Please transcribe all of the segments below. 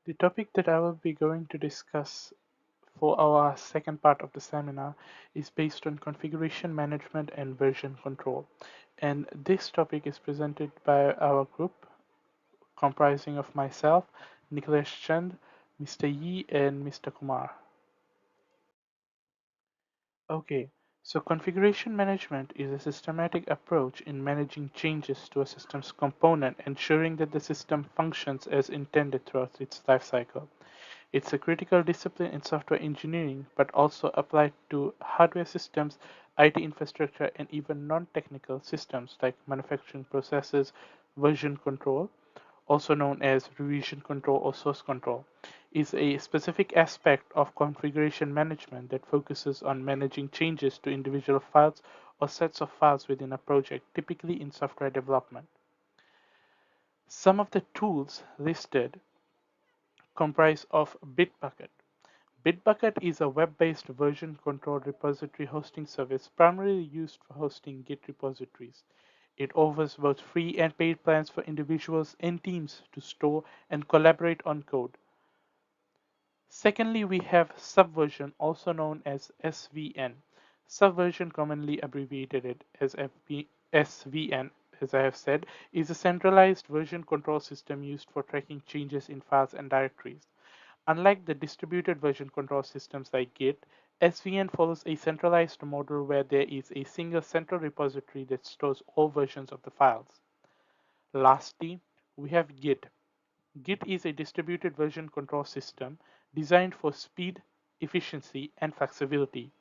The topic that I will be going to discuss for our second part of the seminar is based on configuration management and version control. And this topic is presented by our group comprising of myself, Nicholas Chand, Mr. Yi, and Mr. Kumar. Okay, so configuration management is a systematic approach in managing changes to a system's component, ensuring that the system functions as intended throughout its lifecycle. It's a critical discipline in software engineering, but also applied to hardware systems, IT infrastructure, and even non-technical systems like manufacturing processes, version control, also known as revision control or source control, is a specific aspect of configuration management that focuses on managing changes to individual files or sets of files within a project, typically in software development. Some of the tools listed comprise of Bitbucket. Bitbucket is a web-based version control repository hosting service primarily used for hosting Git repositories. It offers both free and paid plans for individuals and teams to store and collaborate on code. Secondly, we have Subversion, also known as SVN. Subversion, commonly abbreviated as SVN, as I have said, is a centralized version control system used for tracking changes in files and directories. Unlike the distributed version control systems like Git, SVN follows a centralized model where there is a single central repository that stores all versions of the files. Lastly, we have Git. Git is a distributed version control system designed for speed, efficiency, and flexibility.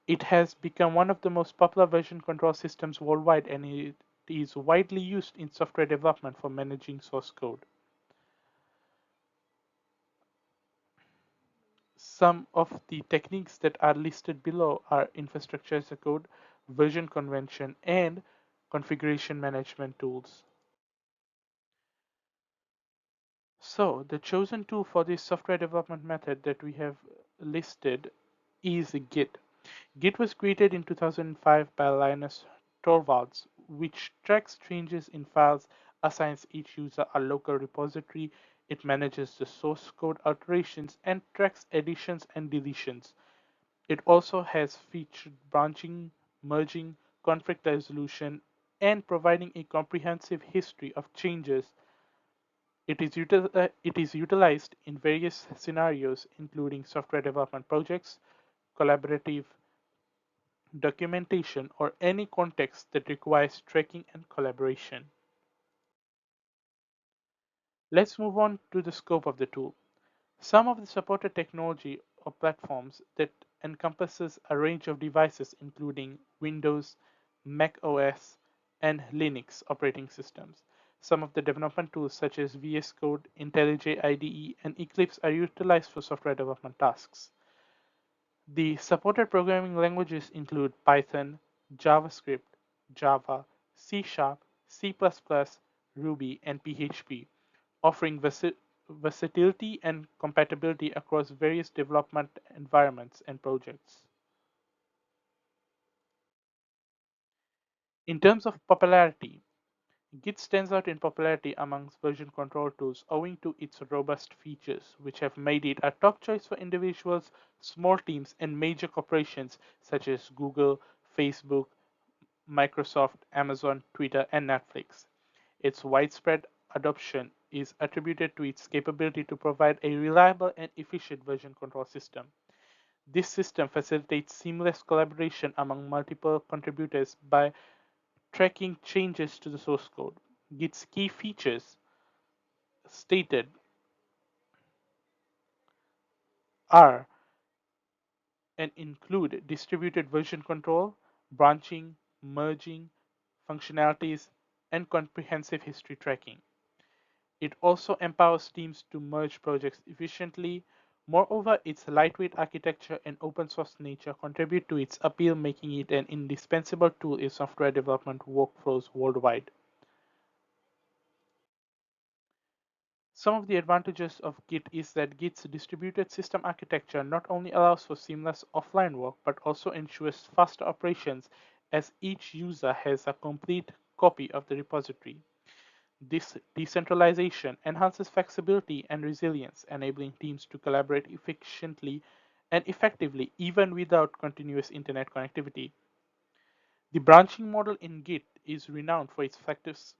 It has become one of the most popular version control systems worldwide, and it is widely used in software development for managing source code. Some of the techniques that are listed below are infrastructure as a code, version convention, and configuration management tools. So the chosen tool for this software development method that we have listed is Git. Git was created in 2005 by Linus Torvalds, which tracks changes in files, assigns each user a local repository, it manages the source code alterations, and tracks additions and deletions. It also has featured branching, merging, conflict resolution, and providing a comprehensive history of changes. It is utilized in various scenarios, including software development projects, collaborative documentation, or any context that requires tracking and collaboration. Let's move on to the scope of the tool. Some of the supported technology or platforms that encompasses a range of devices including Windows, Mac OS, and Linux operating systems. Some of the development tools such as VS Code, IntelliJ IDE, and Eclipse are utilized for software development tasks. The supported programming languages include Python, JavaScript, Java, C Sharp, C++, Ruby, and PHP, offering versatility and compatibility across various development environments and projects. In terms of popularity, Git stands out in popularity amongst version control tools owing to its robust features, which have made it a top choice for individuals, small teams, and major corporations such as Google, Facebook, Microsoft, Amazon, Twitter, and Netflix. Its widespread adoption is attributed to its capability to provide a reliable and efficient version control system. This system facilitates seamless collaboration among multiple contributors by tracking changes to the source code. Git's key features stated are and include distributed version control, branching, merging, functionalities, and comprehensive history tracking. It also empowers teams to merge projects efficiently. Moreover, its lightweight architecture and open source nature contribute to its appeal, making it an indispensable tool in software development workflows worldwide. Some of the advantages of Git is that Git's distributed system architecture not only allows for seamless offline work, but also ensures faster operations as each user has a complete copy of the repository. This decentralization enhances flexibility and resilience, enabling teams to collaborate efficiently and effectively even without continuous internet connectivity. The branching model in Git is renowned for its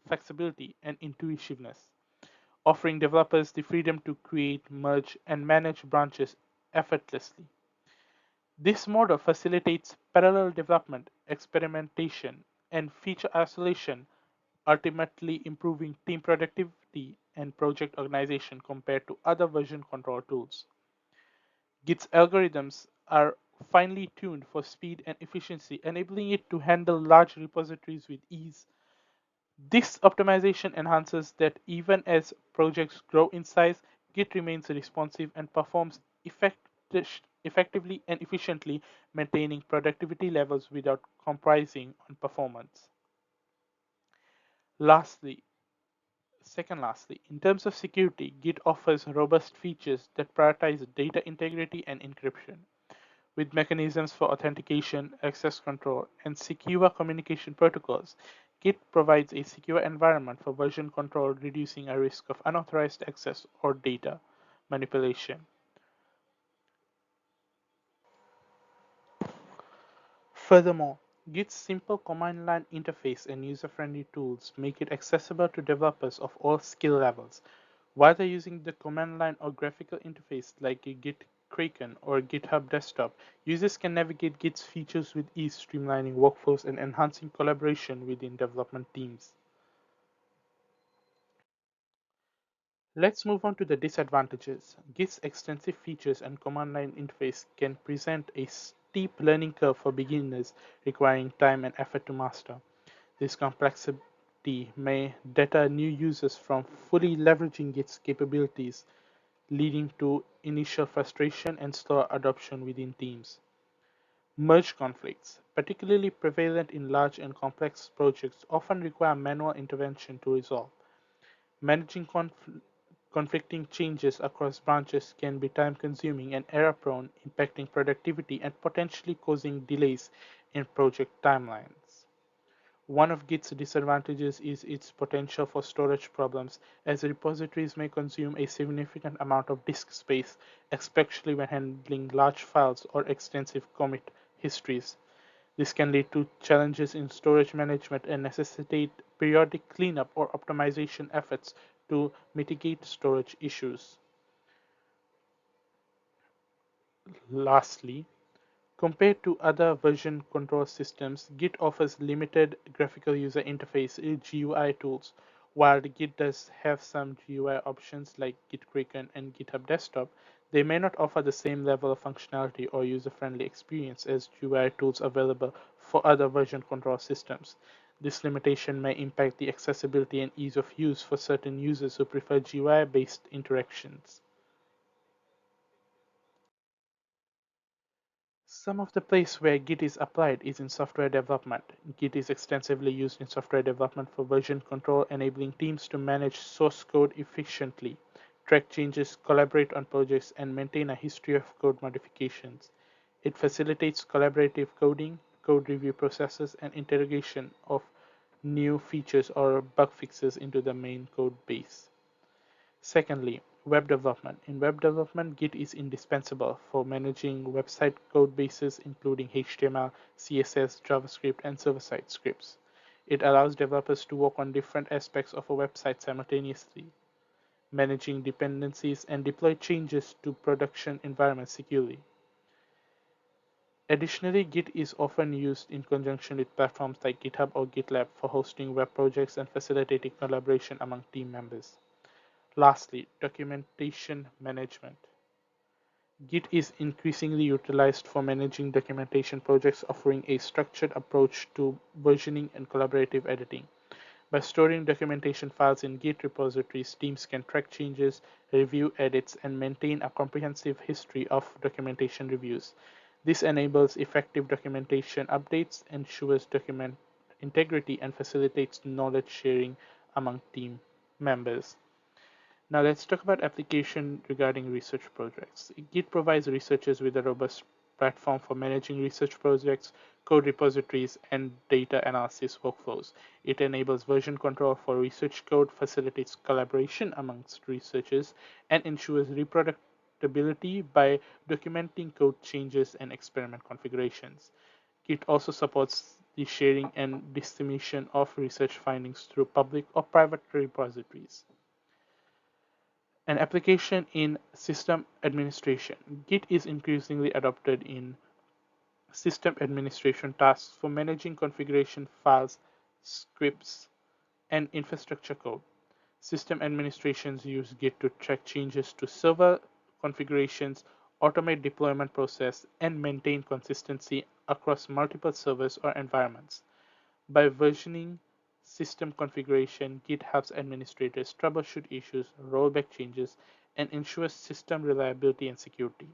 flexibility and intuitiveness, offering developers the freedom to create, merge, and manage branches effortlessly. This model facilitates parallel development, experimentation, and feature isolation, ultimately improving team productivity and project organization compared to other version control tools. Git's algorithms are finely tuned for speed and efficiency, enabling it to handle large repositories with ease. This optimization enhances that even as projects grow in size, Git remains responsive and performs effectively and efficiently, maintaining productivity levels without compromising on performance. Lastly, lastly, in terms of security, Git offers robust features that prioritize data integrity and encryption. With mechanisms for authentication, access control, and secure communication protocols, Git provides a secure environment for version control, reducing a risk of unauthorized access or data manipulation. Furthermore, Git's simple command line interface and user-friendly tools make it accessible to developers of all skill levels. Whether using the command line or graphical interface like a Git Kraken or GitHub Desktop, users can navigate Git's features with ease, streamlining workflows and enhancing collaboration within development teams. Let's move on to the disadvantages. Git's extensive features and command line interface can present a steep learning curve for beginners, requiring time and effort to master. This complexity may deter new users from fully leveraging its capabilities, leading to initial frustration and slower adoption within teams. Merge conflicts, particularly prevalent in large and complex projects, often require manual intervention to resolve. Managing conflicting changes across branches can be time-consuming and error-prone, impacting productivity and potentially causing delays in project timelines. One of Git's disadvantages is its potential for storage problems, as repositories may consume a significant amount of disk space, especially when handling large files or extensive commit histories. This can lead to challenges in storage management and necessitate periodic cleanup or optimization efforts to mitigate storage issues. Lastly, compared to other version control systems, Git offers limited graphical user interface (GUI) tools. While Git does have some GUI options like GitKraken and GitHub Desktop, they may not offer the same level of functionality or user-friendly experience as GUI tools available for other version control systems. This limitation may impact the accessibility and ease of use for certain users who prefer GUI-based interactions. Some of the place where Git is applied is in software development. Git is extensively used in software development for version control, enabling teams to manage source code efficiently, track changes, collaborate on projects, and maintain a history of code modifications. It facilitates collaborative coding, code review processes, and integration of new features or bug fixes into the main code base. Secondly, web development. In web development, Git is indispensable for managing website code bases, including HTML, CSS, JavaScript, and server-side scripts. It allows developers to work on different aspects of a website simultaneously, managing dependencies and deploy changes to production environments securely. Additionally, Git is often used in conjunction with platforms like GitHub or GitLab for hosting web projects and facilitating collaboration among team members. Lastly, documentation management. Git is increasingly utilized for managing documentation projects, offering a structured approach to versioning and collaborative editing. By storing documentation files in Git repositories, teams can track changes, review edits, and maintain a comprehensive history of documentation reviews. This enables effective documentation updates, ensures document integrity, and facilitates knowledge sharing among team members. Now let's talk about application regarding research projects. Git provides researchers with a robust platform for managing research projects, code repositories, and data analysis workflows. It enables version control for research code, facilitates collaboration amongst researchers, and ensures reproducibility by documenting code changes and experiment configurations. Git also supports the sharing and dissemination of research findings through public or private repositories. An application in system administration. Git is increasingly adopted in system administration tasks for managing configuration files, scripts, and infrastructure code. System administrations use Git to track changes to server configurations, automate deployment process, and maintain consistency across multiple servers or environments. By versioning system configuration, Git helps administrators troubleshoot issues, roll back changes, and ensures system reliability and security.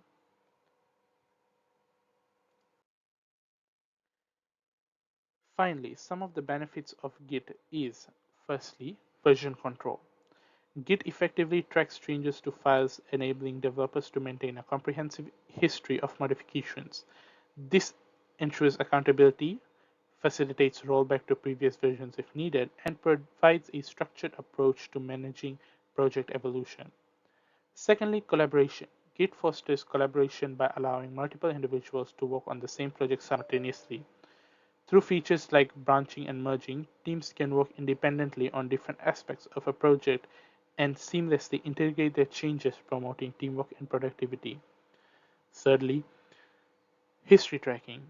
Finally, some of the benefits of Git is, firstly, version control. Git effectively tracks changes to files, enabling developers to maintain a comprehensive history of modifications. This ensures accountability, facilitates rollback to previous versions if needed, and provides a structured approach to managing project evolution. Secondly, collaboration. Git fosters collaboration by allowing multiple individuals to work on the same project simultaneously. Through features like branching and merging, teams can work independently on different aspects of a project and seamlessly integrate their changes, promoting teamwork and productivity. Thirdly, history tracking.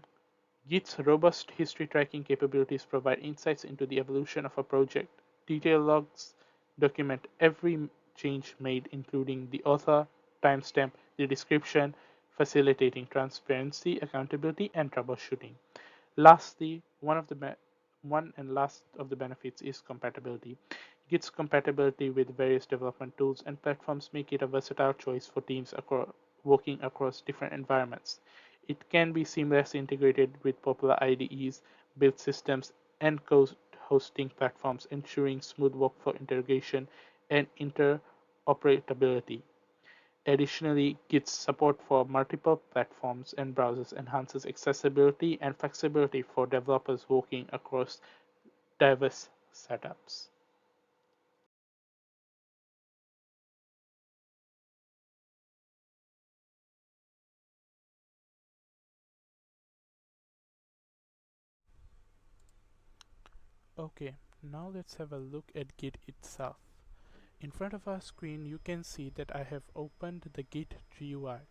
Git's robust history tracking capabilities provide insights into the evolution of a project. Detailed logs document every change made, including the author, timestamp, the description, facilitating transparency, accountability, and troubleshooting. Lastly, one and last of the benefits is compatibility. Git's compatibility with various development tools and platforms make it a versatile choice for teams working across different environments. It can be seamlessly integrated with popular IDEs, build systems, and code hosting platforms, ensuring smooth workflow integration and interoperability. Additionally, Git's support for multiple platforms and browsers enhances accessibility and flexibility for developers working across diverse setups. Okay, now let's have a look at Git itself. In front of our screen, you can see that I have opened the Git GUI.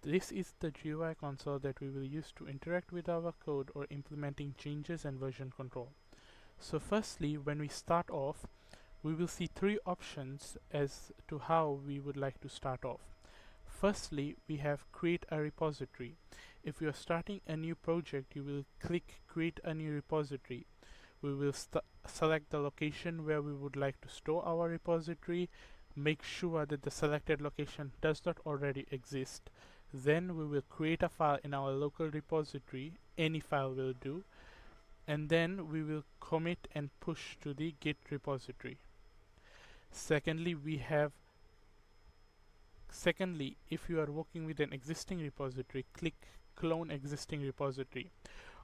This is the GUI console that we will use to interact with our code or implementing changes and version control. So firstly, when we start off, we will see three options as to how we would like to start off. Firstly, we have create a repository. If you are starting a new project, you will click create a new repository. We will select the location where we would like to store our repository, make sure that the selected location does not already exist. Then we will create a file in our local repository, any file will do, and then we will commit and push to the Git repository. Secondly, if you are working with an existing repository, click clone existing repository.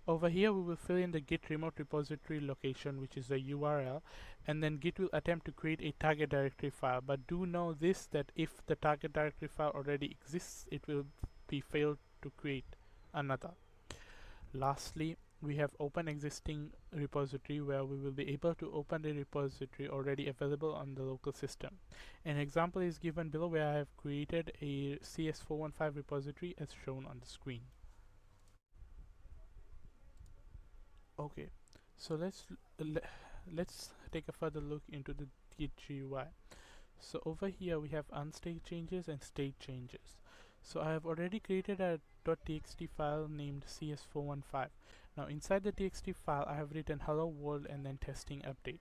Over here we will fill in the Git remote repository location, which is the URL, and then Git will attempt to create a target directory file. But do know this, that if the target directory file already exists, it will be failed to create another. Lastly, we have open existing repository, where we will be able to open the repository already available on the local system. An example is given below, where I have created a CS415 repository as shown on the screen. Okay, so let's take a further look into the Git GUI. So over here we have unstaged changes and state changes. So I have already created a .txt file named cs415. Now inside the txt file I have written hello world and then testing update.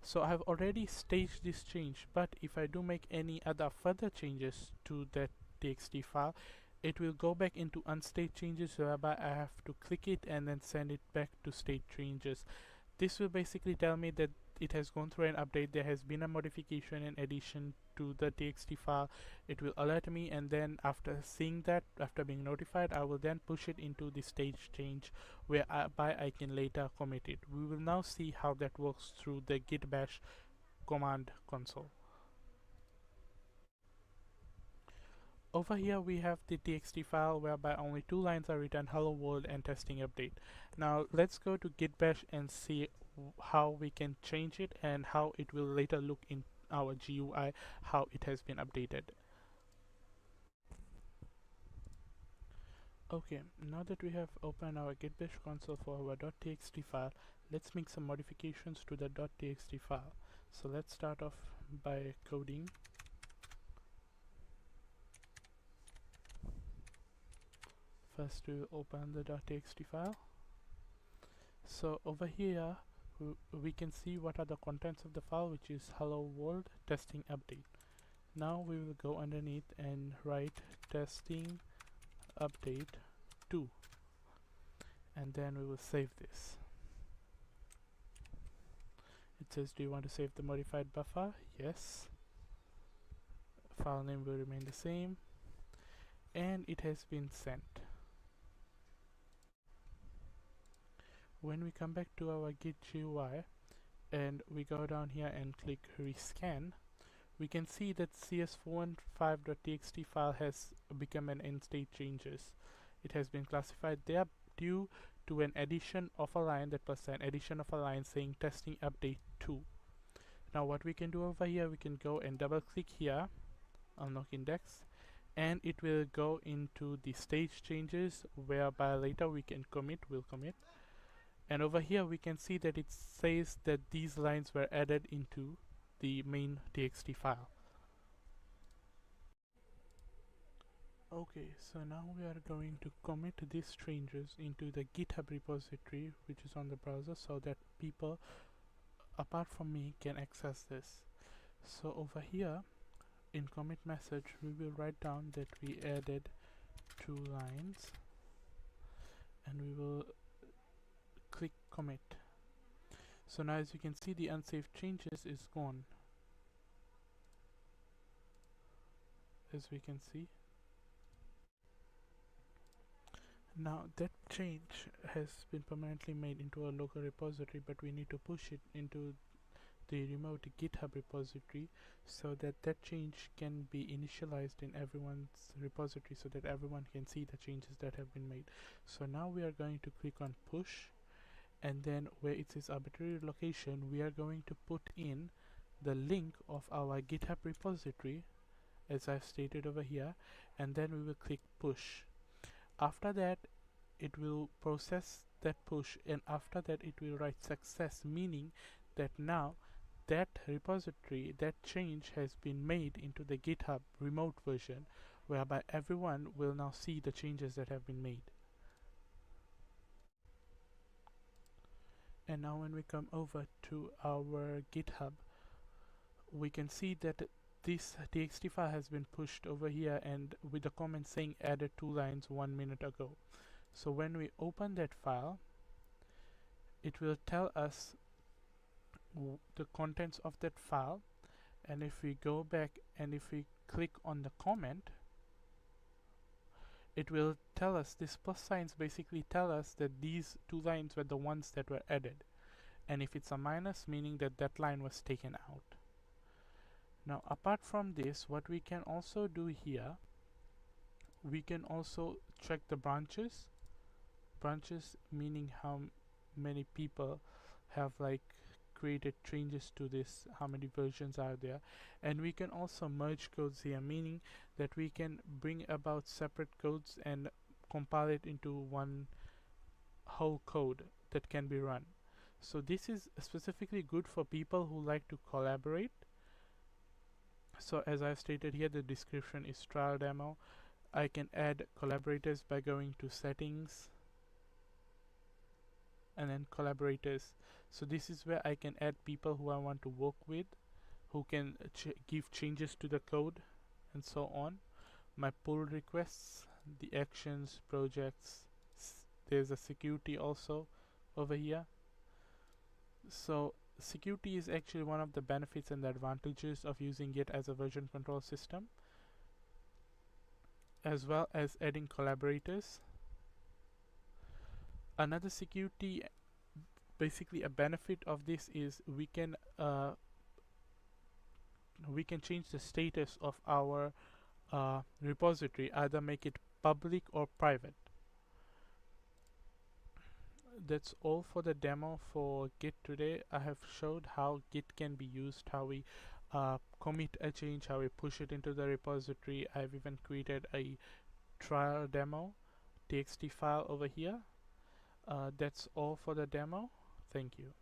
So I have already staged this change, but if I do make any other further changes to that txt file, it will go back into unstaged changes, whereby I have to click it and then send it back to state changes. This will basically tell me that it has gone through an update, there has been a modification and addition to the txt file, it will alert me, and then after seeing that, after being notified, I will then push it into the stage change whereby I can later commit it. We will now see how that works through the git bash command console. Over here we have the txt file whereby only 2 lines are written: hello world and testing update. Now let's go to git bash and see how we can change it and how it will later look in our GUI, how it has been updated. Okay, now that we have opened our git bash console for our .txt file, let's make some modifications to the .txt file. So let's start off by coding. First we will open the .txt file. So over here we can see what are the contents of the file, which is hello world testing update. Now we will go underneath and write testing update 2, and then we will save this. It says, do you want to save the modified buffer? Yes. File name will remain the same, and it has been sent. When we come back to our Git GUI and we go down here and click rescan, we can see that cs415.txt file has become an end state changes. It has been classified there due to an addition of a line, that was an addition of a line saying testing update 2. Now what we can do over here, we can go and double click here, unlock index, and it will go into the stage changes whereby later we can commit, we'll commit. And over here we can see that it says that these lines were added into the main txt file. Okay, so now we are going to commit these changes into the GitHub repository, which is on the browser, so that people apart from me can access this. So over here in commit message we will write down that we added 2 lines, and we will click commit. So now as you can see, the unsaved changes is gone, as we can see. Now that change has been permanently made into a local repository, but we need to push it into the remote GitHub repository so that that change can be initialized in everyone's repository, so that everyone can see the changes that have been made. So now we are going to click on push, and then where it says arbitrary location, we are going to put in the link of our GitHub repository as I've stated over here, and then we will click push. After that it will process that push, and after that it will write success, meaning that now that repository, that change has been made into the GitHub remote version, whereby everyone will now see the changes that have been made. And now when we come over to our GitHub, we can see that this txt file has been pushed over here, and with the comment saying added 2 lines 1 minute ago. So when we open that file, it will tell us the contents of that file, and if we go back and if we click on the comment, it will tell us, this plus signs basically tell us that these 2 lines were the ones that were added, and if it's a minus, meaning that that line was taken out. Now apart from this, what we can also do here, we can also check the branches meaning how many people have like created changes to this, how many versions are there. And we can also merge codes here, meaning that we can bring about separate codes and compile it into one whole code that can be run. So this is specifically good for people who like to collaborate. So as I've stated here, the description is trial demo. I can add collaborators by going to settings and then collaborators. So this is where I can add people who I want to work with, who can give changes to the code and so on. My pull requests, the actions, projects, there's a security also over here. So security is actually one of the benefits and the advantages of using Git as a version control system, as well as adding collaborators. Another security, basically a benefit of this, is we can change the status of our repository, either make it public or private. That's all for the demo for Git today. I have showed how Git can be used, how we commit a change, how we push it into the repository. I've even created a trial demo txt file over here. That's all for the demo. Thank you.